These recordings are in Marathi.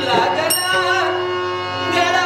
लागला गळा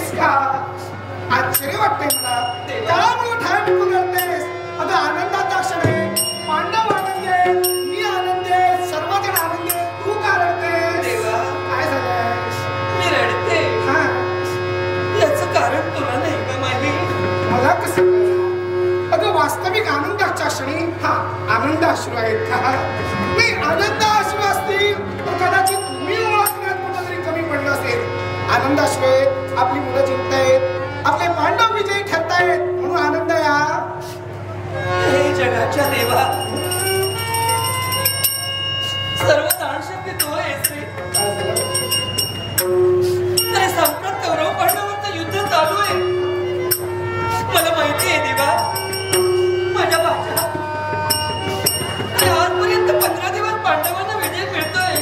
आहेस का? आश्चर्य वाटते मला. त्यामुळे ठाय टिकून करतेस. अगं आनंदाचा क्षण आहे. पांडव आनंदी आहे, मी आनंदी आहे, सर्वजण आनंदी आहे. तू का रडतेस? देवा, काय झालंय? मी रडते. हा, याचं कारण तुला नाही का माहिती? मला कसं कळलं? अगं वास्तविक आनंदाच्या क्षणी हा आनंद अश्रू आहेत का? नाही, आनंद अश्रू असतील तर कदाचित तुम्ही ओळखण्यात कुठेतरी कमी पडलं असेल. आनंद अश्रू आहेत, आपली मुलं जिंकतायत, आपले पांडव विजयी ठरतायत म्हणून आनंद या. हे जगाच्या देवा, सर्व दानशक्ती तू आहेस रे. अरे संप्रत कौरव पांडवांचं युद्ध चालू आहे. मला माहिती आहे देवा, माझ्या भाषा आजपर्यंत 15 दिवस पांडवांना विजय मिळतोय.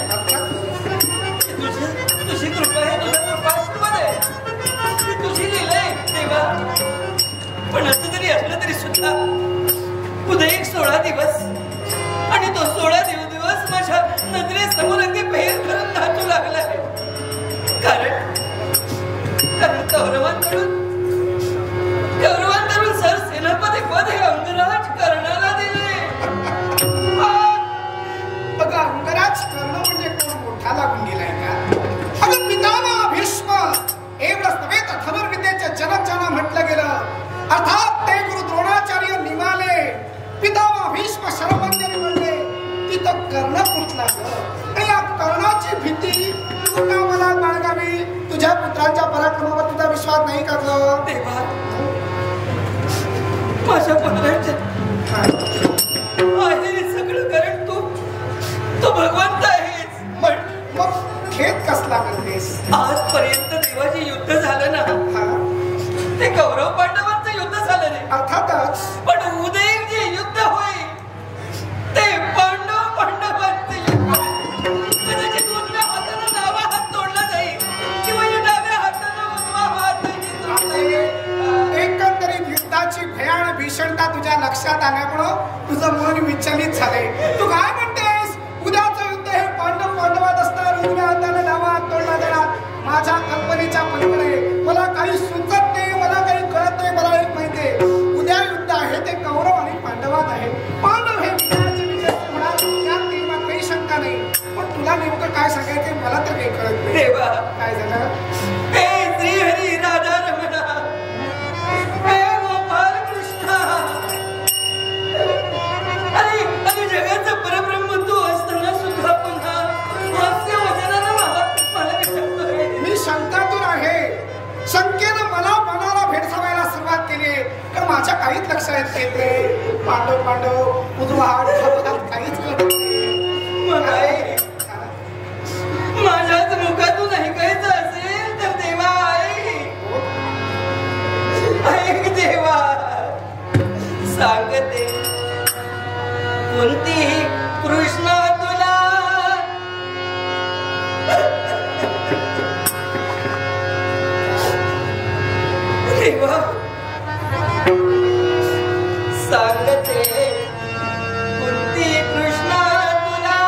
तुझी कृपा आहे, तुझा कृपाशीर्वाद आहे, तुझी लीला आहे देवा. पण असं जरी असलं तरी सुद्धा उद्या एक 16 दिवस आणि तो 16 दिवस माझ्या नजरेसमोर अगदी बहेर करून नाचू लागलाय. कारण कौरवांकडून सर सेनापती पद हे अंगराज कर्णाला दिले. अगं अंगराज कर्ण म्हणजे कोण मोठा लागून गेलाय का? अगं पितामह भीष्म एवढंच नव्हे तर धनुर्विद्येचे जनक ज्यांना म्हटलं गेलं, अर्थात ते गुरु द्रोणाचार्य निमाले, पितामह भीष्म शरपंजरी म्हणले, तिथं कर्ण कुठला ग? या कर्णाची भीती तू का मला बाळगावी? तुझ्या पुत्रांच्या पराक्रमावर तुझा विश्वास नाही का ग? देवा, माझ्या पुत्रांच्या आहे सगळं कारण तू भगवंत आहेस. मग खेद कसला करतेस? आजपर्यंत देवाचे युद्ध झालं ना, ते कौरव पांडवांचं युद्ध झालं नाही. अर्थातच. पण उद्या जे युद्ध होईल ते पांडवांचं युद्ध. कदाचित उजव्या हाताने डावा हात तोडला जाईल किंवा डाव्या हाताने उजवा हात तोडला जाईल. एकंदरीत युद्धाची भयान भीषणता तुझ्या लक्षात आल्यामुळं तुझं मन विचलित झालंय. तू काय म्हणतेस? उद्याचं युद्ध हे पांडवात असणार, उजव्या हाताने डावा हात तोडला जाणार. माझ्या कल्पनेच्या पलीकडे मला काही सुचत नाही, मला काही कळत नाही. मला एक माहितीये, उद्या युद्ध आहे ते कौरव आणि पांडवात आहे. पांडव हे विजयाचे विजय होणार, त्यात काही शंका नाही. पण तुला नेमकं काय सांगायचं मला तर काही कळत नाही. देवा, काय झालं? हे श्री हरी राधा रमणा, हे गोपाल कृष्ण, अरे जगाचा परब्रह्म तू असताना सुद्धा पुन्हा हास्य वचनानं मला विचारतोय. मी शंकातून आहे. शंकेनं मला मनाला भेडसावायला सुरुवात केली. कारण माझ्या काहीच लक्षात येत नाही. पांडव उजवा हात काहीच कळत नाही. माझ्याच मुखातून ऐकायचं असेल तर देवा ऐक देवा, सांगते कोणती कृष्ण तुला. देवा सांगते कोणती कृष्ण तुला,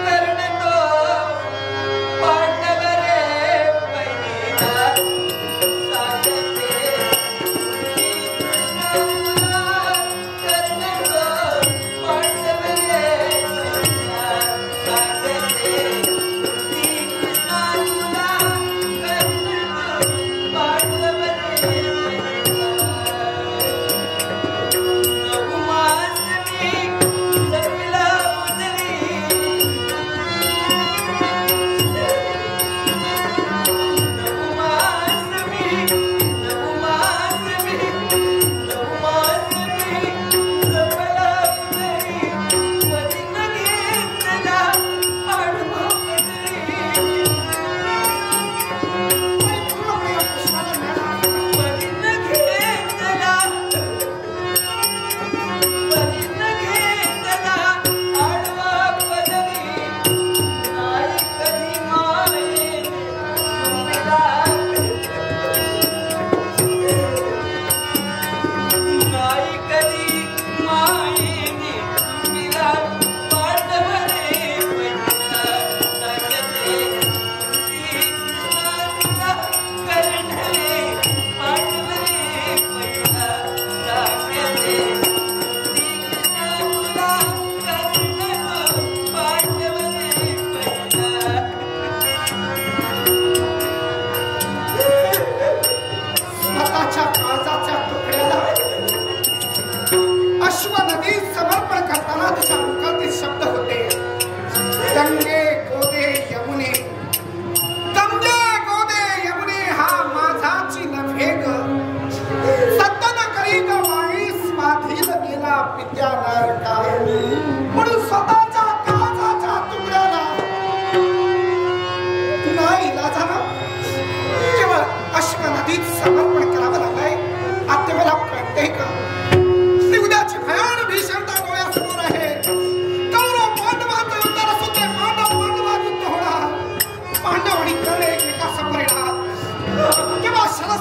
कर्ण तो पांडव रे पहिला. सांगते कोणती कृष्ण तुला, कर्ण तो पांडव रे पहिला. सांगते कोणती कृष्ण तुला, कर्ण तो पांडव रे पहिला.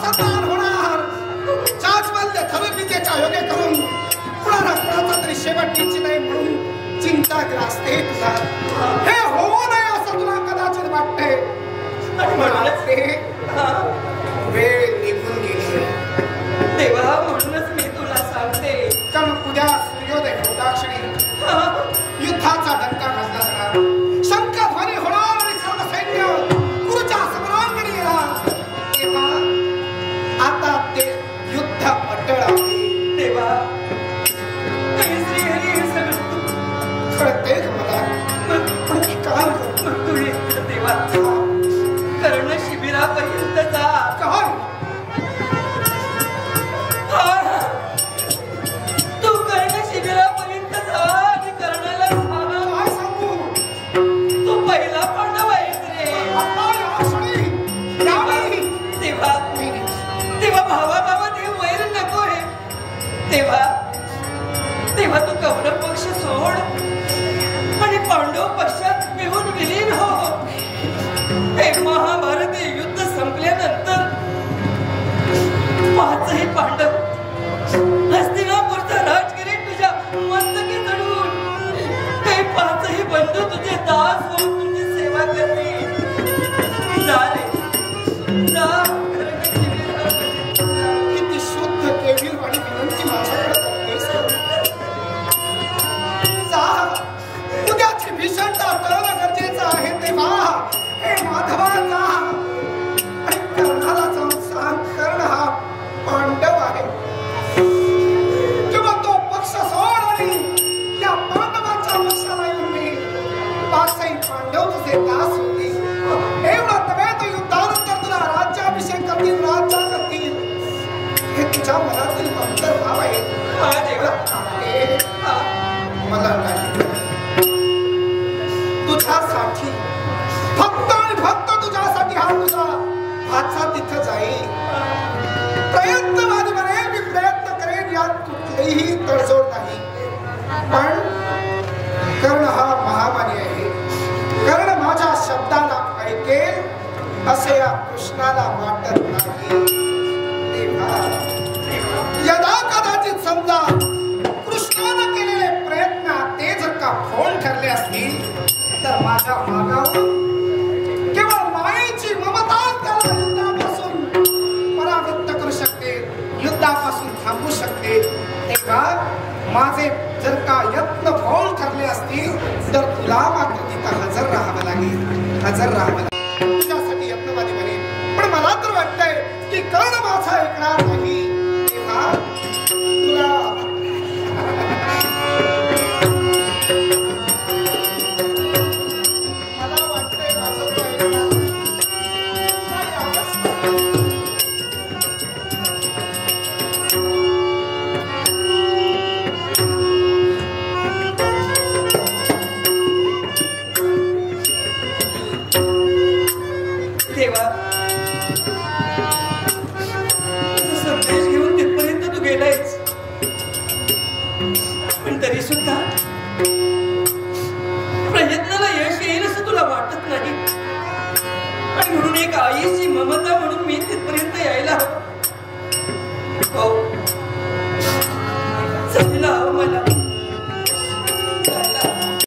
सरदार होणार. चाचवल्य थरविद्येच्या योगे करून कुणाला कुणाचा तरी शेवट निश्चित आहे म्हणून चिंताग्रस्त आहे तुला. हे होऊ नये असं तुला कदाचित वाटते. वेळ निघून गेली देवा. म्हणूनच मी तुला सांगते, कारण उद्या सूर्योदय होताक्षणी युद्धाचा डंका घातला जाणार. शंखध्वनी होणार आणि सर्व सैन्य गुरुच्या समरांगणी येणार. तेव्हा आता ते युद्ध अटळ आहे. देवा, श्रीहरी हे सगळं कळते मला. पण काय तू देवा कर्ण शिबिरापर्यंत जा. काय तू कर्ण शिबिरापर्यंत जा आणि कर्णाला काय सांगू. तू पहिला पांडव आहेस रे. तेव्हा तेव्हा भावा भावा ते वैर नको आहे. तेव्हा तू कौरव पक्ष सोड आणि पांडव पक्षात मिळून विलीन हो. हे महाभारती युद्ध संपल्यानंतर पाचही पांडव हस्तिनापूरचा राजगिरी तुझ्या मस्तकी चढून हे पाचही बंधू तुझे दास होऊन तुझी सेवा करतील. जा रे जा. किती शुद्ध केविल आणि विनंती माझ्याकडे करतेस. जा. उद्याची भीषणता कळणं गरजेचं आहे. तेव्हा हे माधवा जा आणि कर्णाला जाऊन सांग, कर्ण हा पांडव आहे. किंवा तो पक्ष सोड आणि या पांडवांच्या पक्षाला येऊन मी पाचही पांडव तुझे दास होते. एवढा नव्हे तर युद्धानंतर तुला राज्याभिषेक करतील, राज्य करतील. हे तुझ्या मनातील अंतर्भाव आहे. मला नाही. तुझ्यासाठी फक्त आणि फक्त तुझ्यासाठी हा तुझा भाचा तिथं जाईल. प्रयत्नवादी बनेल, मी प्रयत्न करेन, यात कुठलीही तडजोड नाही. पण कर्ण हा महामानी आहे. कर्ण माझ्या शब्दाला ऐकेल असे या कृष्णाला वाटत नाही. तेव्हा यदा कदाचित समजा कृष्णानं केलेले प्रयत्न ते जर का फोन ठरले असतील तर माझ्या मागावर केवळ मायेची ममता त्याला युद्धापासून परावृत्त करू शकते, युद्धापासून थांबवू शकते. तेव्हा माझे जर का यत्न फोन ठरले असतील तर तुला मात्र तिथं हजर राहावं लागेल. तुझ्यासाठी यत्नवादी बनेल. पण मला तर वाटतंय की कर्ण माझा ऐकणार नाही. तेव्हा तुला मला वाटतंय माझं तो ऐकणार देवा. संदेश घेऊन तिथपर्यंत तू गेलायस, पण तरी सुद्धा प्रयत्नाला यश येईल असं तुला वाटत नाही. आणि म्हणून एक आईची ममता म्हणून मी तिथपर्यंत यायला हवं. हो, चला मला